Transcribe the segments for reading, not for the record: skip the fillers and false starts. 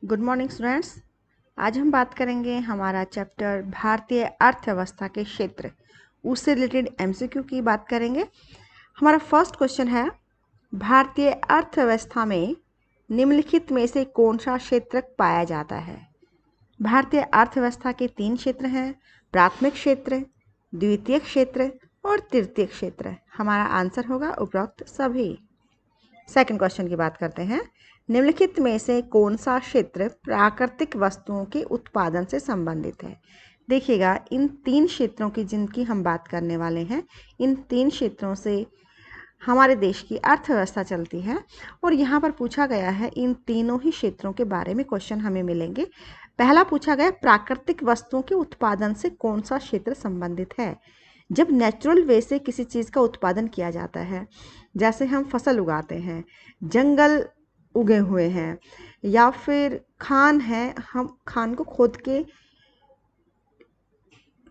Good morning students. आज हम बात करेंगे हमारा चैप्टर भारतीय अर्थव्यवस्था के क्षेत्र, उससे रिलेटेड एमसीक्यू की बात करेंगे। हमारा फर्स्ट क्वेश्चन है, भारतीय अर्थव्यवस्था में निम्नलिखित में से कौन सा क्षेत्र पाया जाता है? भारतीय अर्थव्यवस्था के 3 क्षेत्र हैं, प्राथमिक क्षेत्र, द्वितीयक क्षेत्र और तृतीयक क्षेत्र। हमारा आंसर होगा उपरोक्त सभी। सेकंड क्वेश्चन की बात करते हैं, निम्नलिखित में से कौन सा क्षेत्र प्राकृतिक वस्तुओं के उत्पादन से संबंधित है? देखिएगा, इन 3 क्षेत्रों की जिनकी हम बात करने वाले हैं, इन 3 क्षेत्रों से हमारे देश की अर्थव्यवस्था चलती है और यहाँ पर पूछा गया है, इन तीनों ही क्षेत्रों के बारे में क्वेश्चन हमें मिलेंगे। पहला पूछा गया, प्राकृतिक वस्तुओं के उत्पादन से कौन सा क्षेत्र संबंधित है? जब नेचुरल वे से किसी चीज़ का उत्पादन किया जाता है, जैसे हम फसल उगाते हैं, जंगल उगे हुए हैं या फिर खान है, हम खान को खोद के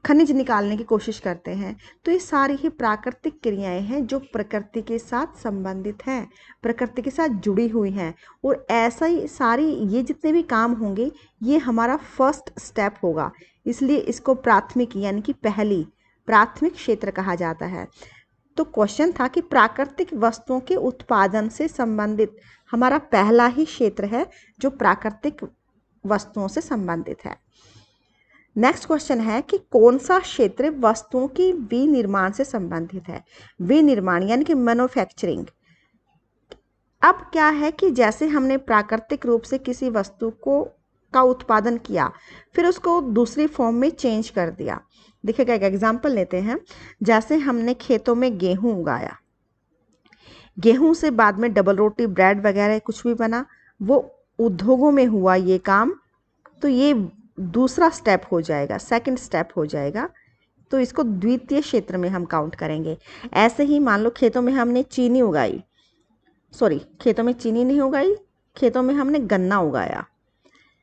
खनिज निकालने की कोशिश करते हैं, तो ये सारी ही प्राकृतिक क्रियाएं हैं जो प्रकृति के साथ संबंधित हैं, प्रकृति के साथ जुड़ी हुई हैं। और ऐसा ही सारी ये जितने भी काम होंगे, ये हमारा फर्स्ट स्टेप होगा, इसलिए इसको प्राथमिक यानी कि पहली प्राथमिक क्षेत्र कहा जाता है। तो क्वेश्चन था कि प्राकृतिक वस्तुओं के उत्पादन से संबंधित हमारा पहला ही क्षेत्र है जो प्राकृतिक वस्तुओं से संबंधित है। नेक्स्ट क्वेश्चन है कि कौन सा क्षेत्र वस्तुओं की विनिर्माण से संबंधित है? विनिर्माण यानी कि मैन्युफैक्चरिंग। अब क्या है कि जैसे हमने प्राकृतिक रूप से किसी वस्तु का उत्पादन किया, फिर उसको दूसरी फॉर्म में चेंज कर दिया। देखिएगा, एक एग्जांपल लेते हैं। जैसे हमने खेतों में गेहूं उगाया, गेहूं से बाद में डबल रोटी, ब्रेड वगैरह कुछ भी बना, वो उद्योगों में हुआ ये काम, तो ये दूसरा स्टेप हो जाएगा, सेकंड स्टेप हो जाएगा, तो इसको द्वितीय क्षेत्र में हम काउंट करेंगे। ऐसे ही मान लो खेतों में हमने चीनी उगाई, खेतों में चीनी नहीं उगाई, खेतों में हमने गन्ना उगाया।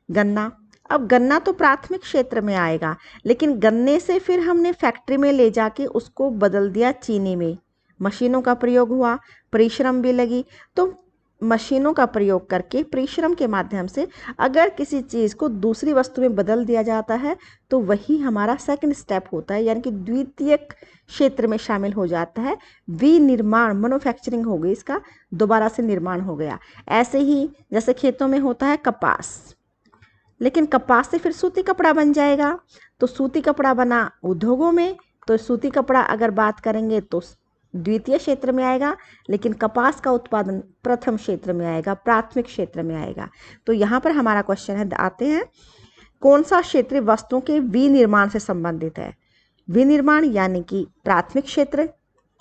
गन्ना, अब गन्ना तो प्राथमिक क्षेत्र में आएगा, लेकिन गन्ने से फिर हमने फैक्ट्री में ले जाके उसको बदल दिया चीनी में। मशीनों का प्रयोग हुआ, परिश्रम भी लगी, तो मशीनों का प्रयोग करके परिश्रम के माध्यम से अगर किसी चीज़ को दूसरी वस्तु में बदल दिया जाता है, तो वही हमारा सेकंड स्टेप होता है, यानी कि द्वितीयक क्षेत्र में शामिल हो जाता है। विनिर्माण, मैन्युफैक्चरिंग हो गई, इसका दोबारा से निर्माण हो गया। ऐसे ही जैसे खेतों में होता है कपास, लेकिन कपास से फिर सूती कपड़ा बन जाएगा, तो सूती कपड़ा बना उद्योगों में, तो सूती कपड़ा अगर बात करेंगे तो द्वितीय क्षेत्र में आएगा, लेकिन कपास का उत्पादन प्रथम क्षेत्र में आएगा, प्राथमिक क्षेत्र में आएगा। तो यहाँ पर हमारा क्वेश्चन है, आते हैं, कौन सा क्षेत्र वस्तुओं के विनिर्माण से संबंधित है? विनिर्माण यानी कि प्राथमिक क्षेत्र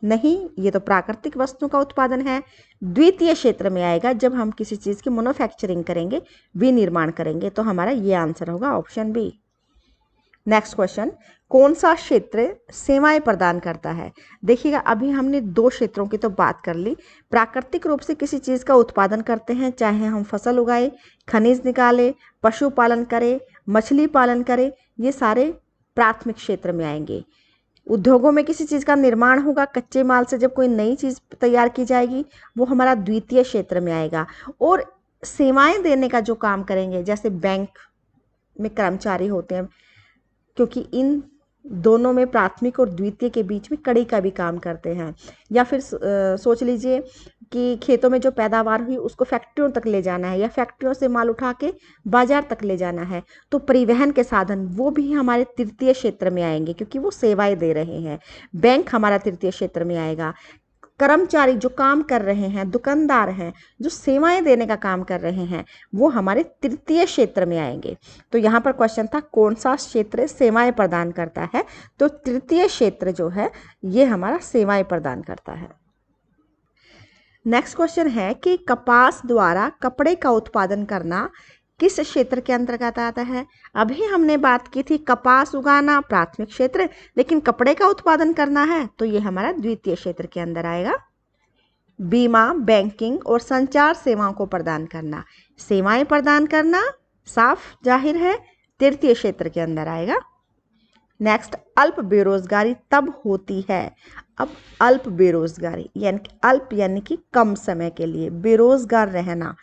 नहीं, ये तो प्राकृतिक वस्तुओं का उत्पादन है। द्वितीय क्षेत्र में आएगा जब हम किसी चीज़ की मैन्युफैक्चरिंग करेंगे, विनिर्माण करेंगे, तो हमारा ये आंसर होगा ऑप्शन बी। नेक्स्ट क्वेश्चन, कौन सा क्षेत्र सेवाएं प्रदान करता है? देखिएगा, अभी हमने 2 क्षेत्रों की तो बात कर ली। प्राकृतिक रूप से किसी चीज़ का उत्पादन करते हैं, चाहे हम फसल उगाए, खनिज निकाले, पशुपालन करें, मछली पालन करें, ये सारे प्राथमिक क्षेत्र में आएंगे। उद्योगों में किसी चीज़ का निर्माण होगा, कच्चे माल से जब कोई नई चीज़ तैयार की जाएगी, वो हमारा द्वितीय क्षेत्र में आएगा। और सेवाएं देने का जो काम करेंगे, जैसे बैंक में कर्मचारी होते हैं, क्योंकि इन दोनों में प्राथमिक और द्वितीय के बीच में कड़ी का भी काम करते हैं। या फिर सोच लीजिए कि खेतों में जो पैदावार हुई उसको फैक्ट्रियों तक ले जाना है, या फैक्ट्रियों से माल उठा के बाजार तक ले जाना है, तो परिवहन के साधन वो भी हमारे तृतीय क्षेत्र में आएंगे, क्योंकि वो सेवाएं दे रहे हैं। बैंक हमारा तृतीय क्षेत्र में आएगा। कर्मचारी जो काम कर रहे हैं, दुकानदार हैं जो सेवाएं देने का काम कर रहे हैं, वो हमारे तृतीय क्षेत्र में आएंगे। तो यहाँ पर क्वेश्चन था, कौन सा क्षेत्र सेवाएं प्रदान करता है? तो तृतीय क्षेत्र जो है ये हमारा सेवाएं प्रदान करता है। नेक्स्ट क्वेश्चन है कि कपास द्वारा कपड़े का उत्पादन करना किस क्षेत्र के अंतर्गत आता है? अभी हमने बात की थी कपास उगाना प्राथमिक क्षेत्र, लेकिन कपड़े का उत्पादन करना है तो ये हमारा द्वितीय क्षेत्र के अंदर आएगा। बीमा, बैंकिंग और संचार सेवाओं को प्रदान करना, सेवाएं प्रदान करना साफ जाहिर है तृतीय क्षेत्र के अंदर आएगा। नेक्स्ट, अल्प बेरोजगारी तब होती है। अब अल्प बेरोजगारी यानी कि अल्प यानी कि कम समय के लिए बेरोजगार रहना,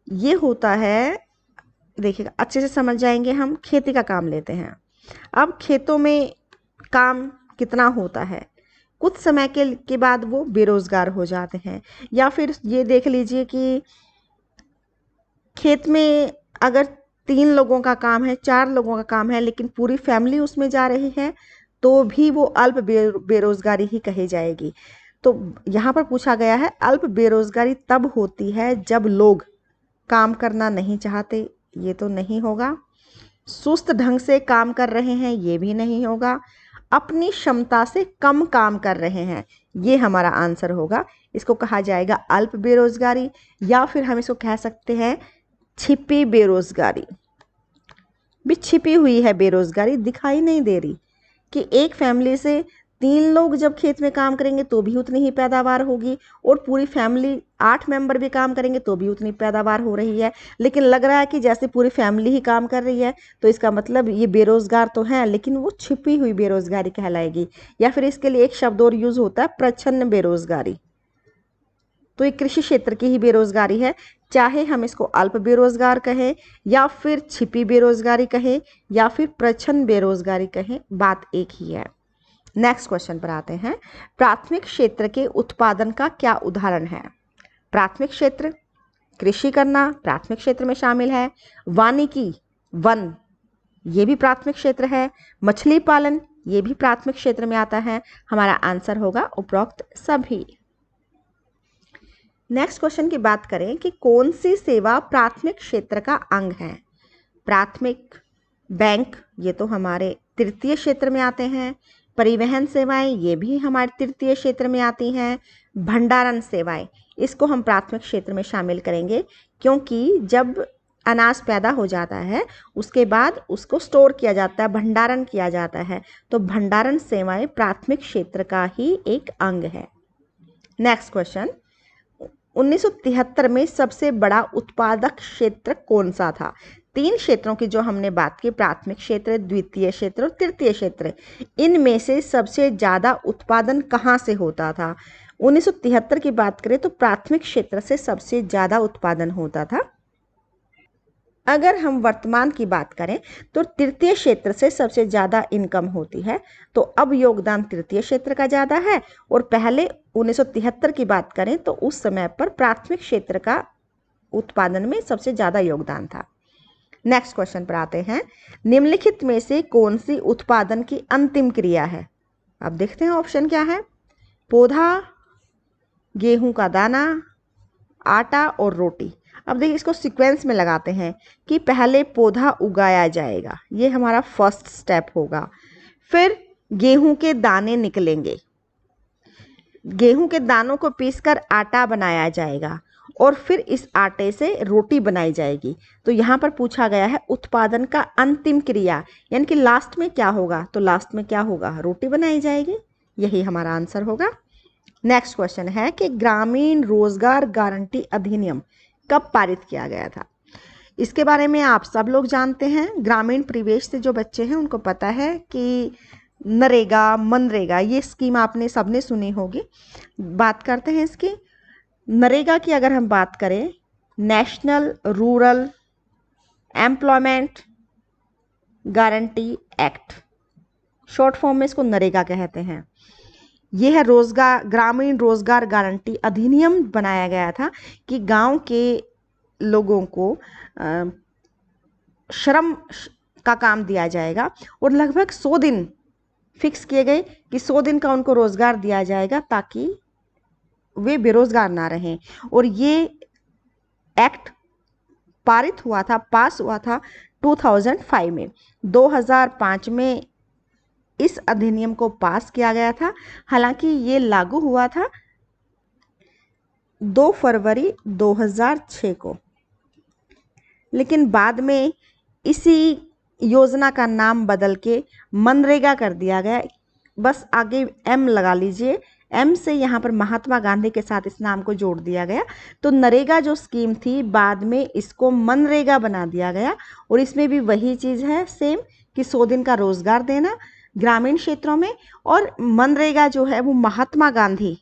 ये होता है देखिएगा, अच्छे से समझ जाएंगे। हम खेती का काम लेते हैं। अब खेतों में काम कितना होता है, कुछ समय के बाद वो बेरोजगार हो जाते हैं। या फिर ये देख लीजिए कि खेत में अगर 3 लोगों का काम है, 4 लोगों का काम है, लेकिन पूरी फैमिली उसमें जा रही है, तो भी वो अल्प बेरोजगारी ही कही जाएगी। तो यहाँ पर पूछा गया है अल्प बेरोजगारी तब होती है जब लोग काम करना नहीं चाहते, ये तो नहीं होगा। सुस्त ढंग से काम कर रहे हैं, ये भी नहीं होगा। अपनी क्षमता से कम काम कर रहे हैं, ये हमारा आंसर होगा। इसको कहा जाएगा अल्प बेरोजगारी, या फिर हम इसको कह सकते हैं छिपी बेरोजगारी। भी छिपी हुई है बेरोजगारी, दिखाई नहीं दे रही कि एक फैमिली से 3 लोग जब खेत में काम करेंगे तो भी उतनी ही पैदावार होगी, और पूरी फैमिली 8 मेंबर भी काम करेंगे तो भी उतनी पैदावार हो रही है। लेकिन लग रहा है कि जैसे पूरी फैमिली ही काम कर रही है, तो इसका मतलब ये बेरोजगार तो है, लेकिन वो छिपी हुई बेरोजगारी कहलाएगी। या फिर इसके लिए एक शब्द और यूज होता है, प्रच्छन्न बेरोजगारी। तो ये कृषि क्षेत्र की ही बेरोजगारी है, चाहे हम इसको अल्प बेरोजगार कहें, या फिर छिपी बेरोजगारी कहें, या फिर प्रच्छन्न बेरोजगारी कहें, बात एक ही है। नेक्स्ट क्वेश्चन पर आते हैं। प्राथमिक क्षेत्र के उत्पादन का क्या उदाहरण है? प्राथमिक क्षेत्र, कृषि करना प्राथमिक क्षेत्र में शामिल है। वानिकी, वन, ये भी प्राथमिक क्षेत्र है। मछली पालन, ये भी प्राथमिक क्षेत्र में आता है। हमारा आंसर होगा उपरोक्त सभी। नेक्स्ट क्वेश्चन की बात करें कि कौन सी सेवा प्राथमिक क्षेत्र का अंग है? प्राथमिक बैंक, ये तो हमारे तृतीय क्षेत्र में आते हैं। परिवहन सेवाएं, ये भी हमारे तृतीय क्षेत्र में आती हैं। भंडारण सेवाएं, इसको हम प्राथमिक क्षेत्र में शामिल करेंगे, क्योंकि जब अनाज पैदा हो जाता है उसके बाद उसको स्टोर किया जाता है, भंडारण किया जाता है, तो भंडारण सेवाएं प्राथमिक क्षेत्र का ही एक अंग है। नेक्स्ट क्वेश्चन, 1973 में सबसे बड़ा उत्पादक क्षेत्र कौन सा था? 3 क्षेत्रों की जो हमने बात की, प्राथमिक क्षेत्र, द्वितीय क्षेत्र और तृतीय क्षेत्र, इनमें से सबसे ज़्यादा उत्पादन कहाँ से होता था? 1973 की बात करें तो प्राथमिक क्षेत्र से सबसे ज़्यादा उत्पादन होता था। अगर हम वर्तमान की बात करें तो तृतीय क्षेत्र से सबसे ज़्यादा इनकम होती है, तो अब योगदान तृतीय क्षेत्र का ज़्यादा है। और पहले 1973 की बात करें तो उस समय पर प्राथमिक क्षेत्र का उत्पादन में सबसे ज़्यादा योगदान था। नेक्स्ट क्वेश्चन पर आते हैं। निम्नलिखित में से कौन सी उत्पादन की अंतिम क्रिया है? अब देखते हैं ऑप्शन क्या है। पौधा, गेहूं का दाना, आटा और रोटी। अब देखिए इसको सीक्वेंस में लगाते हैं कि पहले पौधा उगाया जाएगा, ये हमारा फर्स्ट स्टेप होगा। फिर गेहूं के दाने निकलेंगे, गेहूं के दानों को पीसकर आटा बनाया जाएगा, और फिर इस आटे से रोटी बनाई जाएगी। तो यहाँ पर पूछा गया है उत्पादन का अंतिम क्रिया, यानी कि लास्ट में क्या होगा? तो लास्ट में क्या होगा? रोटी बनाई जाएगी, यही हमारा आंसर होगा। नेक्स्ट क्वेश्चन है कि ग्रामीण रोजगार गारंटी अधिनियम कब पारित किया गया था? इसके बारे में आप सब लोग जानते हैं, ग्रामीण परिवेश से जो बच्चे हैं उनको पता है कि नरेगा, मनरेगा, ये स्कीम आपने सबने सुनी होगी। बात करते हैं इसकी। नरेगा की अगर हम बात करें, national rural employment guarantee act, short form में इसको नरेगा कहते हैं। यह है रोजगार, ग्रामीण रोजगार गारंटी अधिनियम बनाया गया था कि गांव के लोगों को श्रम का काम दिया जाएगा, और लगभग 100 दिन फिक्स किए गए कि 100 दिन का उनको रोजगार दिया जाएगा ताकि वे बेरोजगार ना रहें। और ये एक्ट पारित हुआ था, पास हुआ था 2005 में। 2005 में इस अधिनियम को पास किया गया था। हालांकि ये लागू हुआ था 2 फरवरी 2006 को, लेकिन बाद में इसी योजना का नाम बदल के मनरेगा कर दिया गया। बस आगे एम लगा लीजिए, एम से यहाँ पर महात्मा गांधी के साथ इस नाम को जोड़ दिया गया। तो नरेगा जो स्कीम थी बाद में इसको मनरेगा बना दिया गया, और इसमें भी वही चीज़ है सेम कि 100 दिन का रोजगार देना ग्रामीण क्षेत्रों में। और मनरेगा जो है वो महात्मा गांधी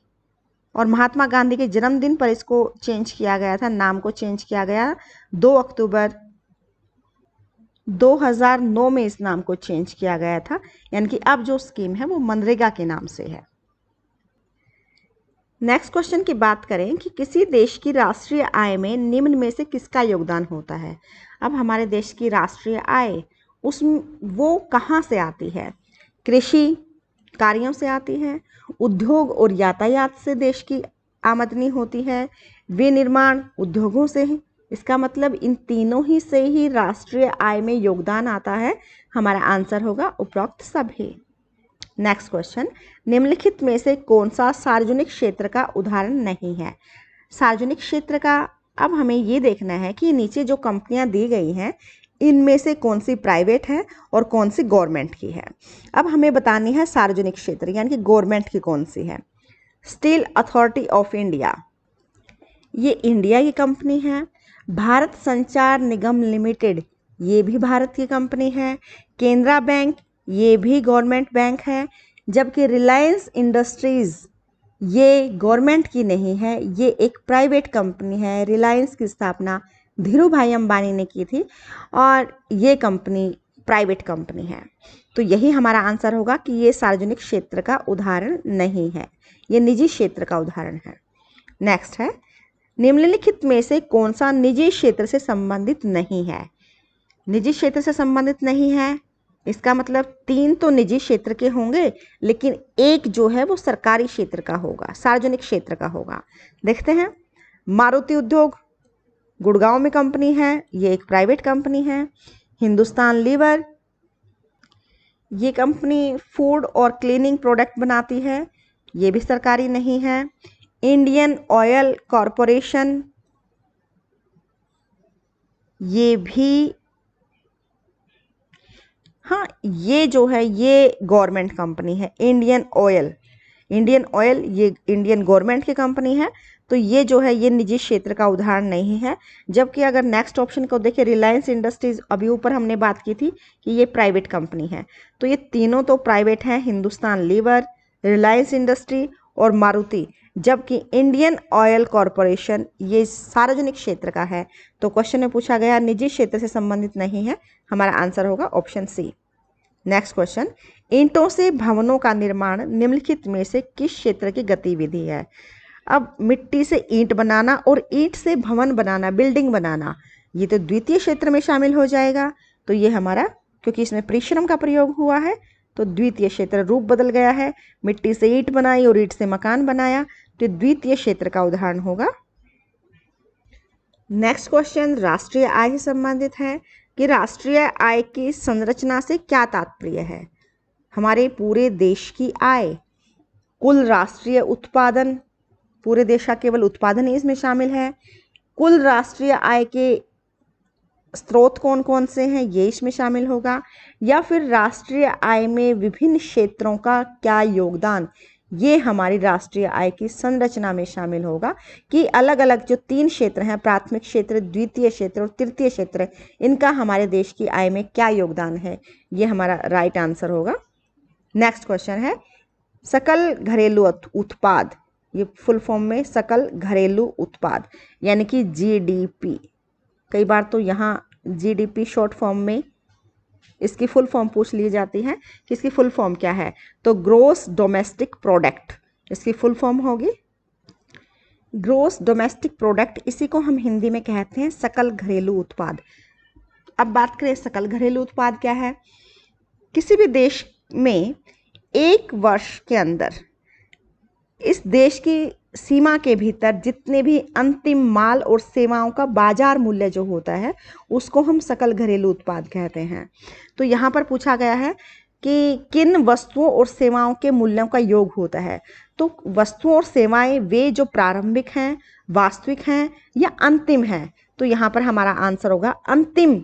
और महात्मा गांधी के जन्मदिन पर इसको चेंज किया गया था, नाम को चेंज किया गया 2 अक्टूबर 2009 में इस नाम को चेंज किया गया था, यानी कि अब जो स्कीम है वो मनरेगा के नाम से है। नेक्स्ट क्वेश्चन की बात करें कि किसी देश की राष्ट्रीय आय में निम्न में से किसका योगदान होता है। अब हमारे देश की राष्ट्रीय आय वो कहाँ से आती है? कृषि कार्यों से आती है, उद्योग और यातायात से देश की आमदनी होती है, विनिर्माण उद्योगों से है। इसका मतलब इन तीनों ही से ही राष्ट्रीय आय में योगदान आता है। हमारा आंसर होगा उपरोक्त सभी। नेक्स्ट क्वेश्चन, निम्नलिखित में से कौन सा सार्वजनिक क्षेत्र का उदाहरण नहीं है? सार्वजनिक क्षेत्र का अब हमें ये देखना है कि नीचे जो कंपनियां दी गई हैं इनमें से कौन सी प्राइवेट है और कौन सी गवर्नमेंट की है। अब हमें बतानी है सार्वजनिक क्षेत्र यानी कि गवर्नमेंट की कौन सी है। स्टील अथॉरिटी ऑफ इंडिया, ये इंडिया की कंपनी है। भारत संचार निगम लिमिटेड, ये भी भारत की कंपनी है। केनरा बैंक, ये भी गवर्नमेंट बैंक है। जबकि रिलायंस इंडस्ट्रीज़ ये गवर्नमेंट की नहीं है, ये एक प्राइवेट कंपनी है। रिलायंस की स्थापना धीरू भाई अंबानी ने की थी और ये कंपनी प्राइवेट कंपनी है। तो यही हमारा आंसर होगा कि ये सार्वजनिक क्षेत्र का उदाहरण नहीं है, ये निजी क्षेत्र का उदाहरण है। नेक्स्ट है, निम्नलिखित में से कौन सा निजी क्षेत्र से संबंधित नहीं है? निजी क्षेत्र से संबंधित नहीं है, इसका मतलब 3 तो निजी क्षेत्र के होंगे, लेकिन एक जो है वो सरकारी क्षेत्र का होगा, सार्वजनिक क्षेत्र का होगा। देखते हैं, मारुति उद्योग गुड़गांव में कंपनी है, ये एक प्राइवेट कंपनी है। हिंदुस्तान लीवर, ये कंपनी फूड और क्लीनिंग प्रोडक्ट बनाती है, ये भी सरकारी नहीं है। इंडियन ऑयल कॉरपोरेशन, ये भी, हाँ ये जो है ये गवर्नमेंट कंपनी है। इंडियन ऑयल ये इंडियन गवर्नमेंट की कंपनी है। तो ये जो है ये निजी क्षेत्र का उदाहरण नहीं है। जबकि अगर नेक्स्ट ऑप्शन को देखें, रिलायंस इंडस्ट्रीज, अभी ऊपर हमने बात की थी कि ये प्राइवेट कंपनी है, तो ये तीनों तो प्राइवेट हैं, हिंदुस्तान लीवर, रिलायंस इंडस्ट्री और मारुति। जबकि इंडियन ऑयल कॉरपोरेशन ये सार्वजनिक क्षेत्र का है। तो क्वेश्चन में पूछा गया निजी क्षेत्र से संबंधित नहीं है, हमारा आंसर होगा ऑप्शन सी। नेक्स्ट क्वेश्चन, ईंटों से भवनों का निर्माण निम्नलिखित में से किस क्षेत्र की गतिविधि है? अब मिट्टी से ईंट बनाना और ईंट से भवन बनाना, बिल्डिंग बनाना, ये तो द्वितीय क्षेत्र में शामिल हो जाएगा। तो ये हमारा, क्योंकि इसमें परिश्रम का प्रयोग हुआ है, तो द्वितीय क्षेत्र रूप बदल गया है। मिट्टी से ईंट बनाई और ईंट से मकान बनाया, तो द्वितीय क्षेत्र का उदाहरण होगा। नेक्स्ट क्वेश्चन राष्ट्रीय आय से संबंधित है कि राष्ट्रीय आय की संरचना से क्या तात्पर्य है? हमारे पूरे देश की आय, कुल राष्ट्रीय उत्पादन, पूरे देश का केवल उत्पादन ही इसमें शामिल है। कुल राष्ट्रीय आय के स्रोत कौन कौन से हैं ये इसमें शामिल होगा, या फिर राष्ट्रीय आय में विभिन्न क्षेत्रों का क्या योगदान, ये हमारी राष्ट्रीय आय की संरचना में शामिल होगा कि अलग अलग जो 3 क्षेत्र हैं, प्राथमिक क्षेत्र, द्वितीय क्षेत्र और तृतीय क्षेत्र, इनका हमारे देश की आय में क्या योगदान है, ये हमारा राइट आंसर होगा। नेक्स्ट क्वेश्चन है सकल घरेलू उत्पाद, ये फुल फॉर्म में सकल घरेलू उत्पाद यानी कि जीडीपी। कई बार तो यहाँ जीडीपी शॉर्ट फॉर्म में इसकी फुल फॉर्म पूछ ली जाती है कि इसकी फुल फॉर्म क्या है, तो ग्रोस डोमेस्टिक प्रोडक्ट इसकी फुल फॉर्म होगी। ग्रोस डोमेस्टिक प्रोडक्ट, इसी को हम हिंदी में कहते हैं सकल घरेलू उत्पाद। अब बात करें सकल घरेलू उत्पाद क्या है। किसी भी देश में एक वर्ष के अंदर इस देश की सीमा के भीतर जितने भी अंतिम माल और सेवाओं का बाजार मूल्य जो होता है उसको हम सकल घरेलू उत्पाद कहते हैं। तो यहाँ पर पूछा गया है कि किन वस्तुओं और सेवाओं के मूल्यों का योग होता है। तो वस्तुओं और सेवाएं वे जो प्रारंभिक हैं, वास्तविक हैं या अंतिम हैं। तो यहाँ पर हमारा आंसर होगा अंतिम,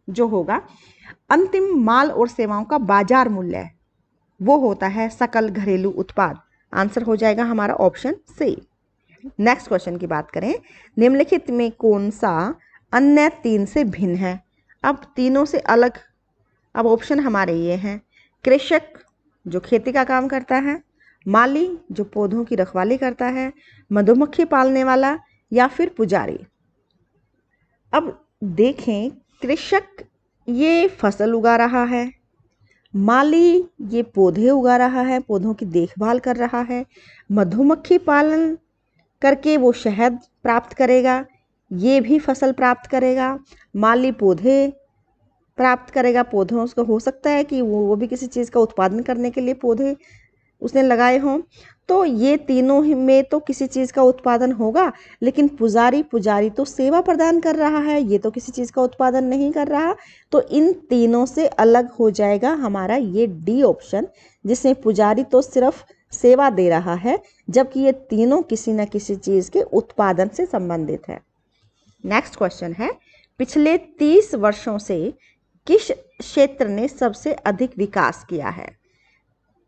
जो होगा अंतिम माल और सेवाओं का बाजार मूल्य, वो होता है सकल घरेलू उत्पाद। आंसर हो जाएगा हमारा ऑप्शन सी। नेक्स्ट क्वेश्चन की बात करें, निम्नलिखित में कौन सा अन्य 3 से भिन्न है? अब तीनों से अलग, अब ऑप्शन हमारे ये हैं, कृषक जो खेती का काम करता है, माली जो पौधों की रखवाली करता है, मधुमक्खी पालने वाला या फिर पुजारी। अब देखें, कृषक ये फसल उगा रहा है। माली ये पौधे उगा रहा है, पौधों की देखभाल कर रहा है। मधुमक्खी पालन करके वो शहद प्राप्त करेगा, ये भी फसल प्राप्त करेगा। माली पौधे प्राप्त करेगा, पौधों उसको हो सकता है कि वो भी किसी चीज़ का उत्पादन करने के लिए पौधे उसने लगाए हों। तो ये तीनों में तो किसी चीज़ का उत्पादन होगा, लेकिन पुजारी तो सेवा प्रदान कर रहा है, ये तो किसी चीज़ का उत्पादन नहीं कर रहा। तो इन तीनों से अलग हो जाएगा हमारा ये डी ऑप्शन, जिसमें पुजारी तो सिर्फ सेवा दे रहा है, जबकि ये तीनों किसी न किसी चीज़ के उत्पादन से संबंधित है। नेक्स्ट क्वेश्चन है, पिछले 30 वर्षों से किस क्षेत्र ने सबसे अधिक विकास किया है?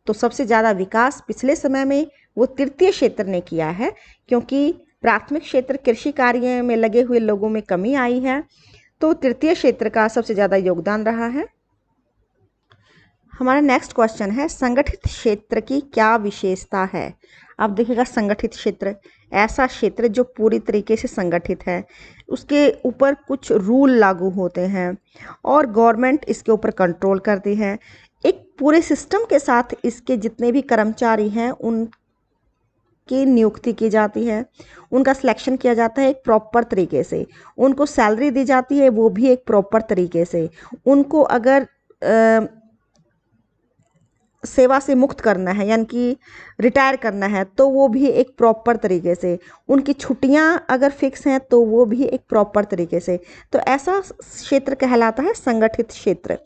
तो सबसे ज़्यादा विकास पिछले समय में वो तृतीय क्षेत्र ने किया है, क्योंकि प्राथमिक क्षेत्र कृषि कार्य में लगे हुए लोगों में कमी आई है, तो तृतीय क्षेत्र का सबसे ज़्यादा योगदान रहा है। हमारा नेक्स्ट क्वेश्चन है, संगठित क्षेत्र की क्या विशेषता है? अब देखिएगा, संगठित क्षेत्र ऐसा क्षेत्र जो पूरी तरीके से संगठित है, उसके ऊपर कुछ रूल लागू होते हैं और गवर्नमेंट इसके ऊपर कंट्रोल करती है। एक पूरे सिस्टम के साथ इसके जितने भी कर्मचारी हैं उनकी नियुक्ति की जाती है, उनका सिलेक्शन किया जाता है एक प्रॉपर तरीके से, उनको सैलरी दी जाती है वो भी एक प्रॉपर तरीके से, उनको अगर सेवा से मुक्त करना है यानी कि रिटायर करना है तो वो भी एक प्रॉपर तरीके से, उनकी छुट्टियां अगर फिक्स हैं तो वो भी एक प्रॉपर तरीके से। तो ऐसा क्षेत्र कहलाता है संगठित क्षेत्र।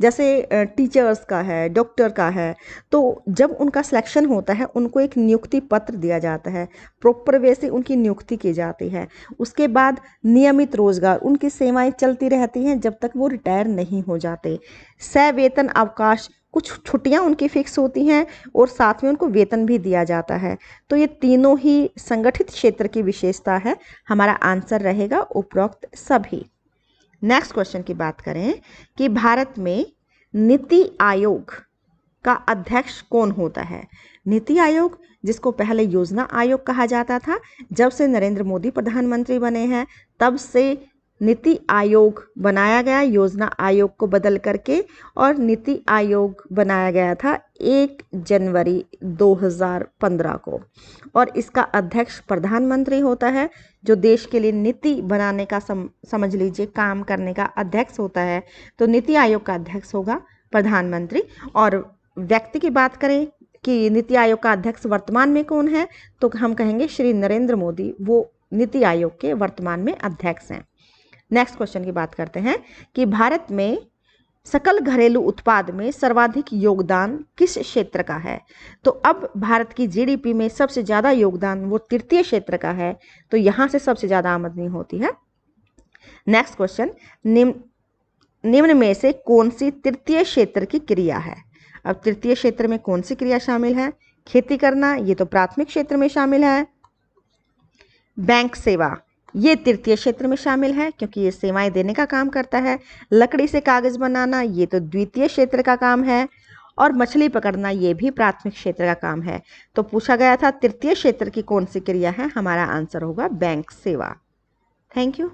जैसे टीचर्स का है, डॉक्टर का है, तो जब उनका सिलेक्शन होता है उनको एक नियुक्ति पत्र दिया जाता है, प्रॉपर वे से उनकी नियुक्ति की जाती है। उसके बाद नियमित रोजगार, उनकी सेवाएं चलती रहती हैं जब तक वो रिटायर नहीं हो जाते। सवेतन अवकाश, कुछ छुट्टियां उनकी फिक्स होती हैं और साथ में उनको वेतन भी दिया जाता है। तो ये तीनों ही संगठित क्षेत्र की विशेषता है। हमारा आंसर रहेगा उपरोक्त सभी। नेक्स्ट क्वेश्चन की बात करें कि भारत में नीति आयोग का अध्यक्ष कौन होता है? नीति आयोग, जिसको पहले योजना आयोग कहा जाता था, जब से नरेंद्र मोदी प्रधानमंत्री बने हैं तब से नीति आयोग बनाया गया, योजना आयोग को बदल करके, और नीति आयोग बनाया गया था 1 जनवरी 2015 को। और इसका अध्यक्ष प्रधानमंत्री होता है, जो देश के लिए नीति बनाने का समझ लीजिए काम करने का अध्यक्ष होता है। तो नीति आयोग का अध्यक्ष होगा प्रधानमंत्री। और व्यक्ति की बात करें कि नीति आयोग का अध्यक्ष वर्तमान में कौन है, तो हम कहेंगे श्री नरेंद्र मोदी, वो नीति आयोग के वर्तमान में अध्यक्ष हैं। नेक्स्ट क्वेश्चन की बात करते हैं कि भारत में सकल घरेलू उत्पाद में सर्वाधिक योगदान किस क्षेत्र का है? तो अब भारत की जीडीपी में सबसे ज़्यादा योगदान वो तृतीय क्षेत्र का है, तो यहाँ से सबसे ज़्यादा आमदनी होती है। नेक्स्ट क्वेश्चन, निम्न में से कौन सी तृतीय क्षेत्र की क्रिया है? अब तृतीय क्षेत्र में कौन सी क्रिया शामिल है? खेती करना, ये तो प्राथमिक क्षेत्र में शामिल है। बैंक सेवा, ये तृतीय क्षेत्र में शामिल है क्योंकि ये सेवाएं देने का काम करता है। लकड़ी से कागज बनाना, ये तो द्वितीय क्षेत्र का काम है। और मछली पकड़ना, ये भी प्राथमिक क्षेत्र का काम है। तो पूछा गया था तृतीय क्षेत्र की कौन सी क्रिया है, हमारा आंसर होगा बैंक सेवा। Thank you.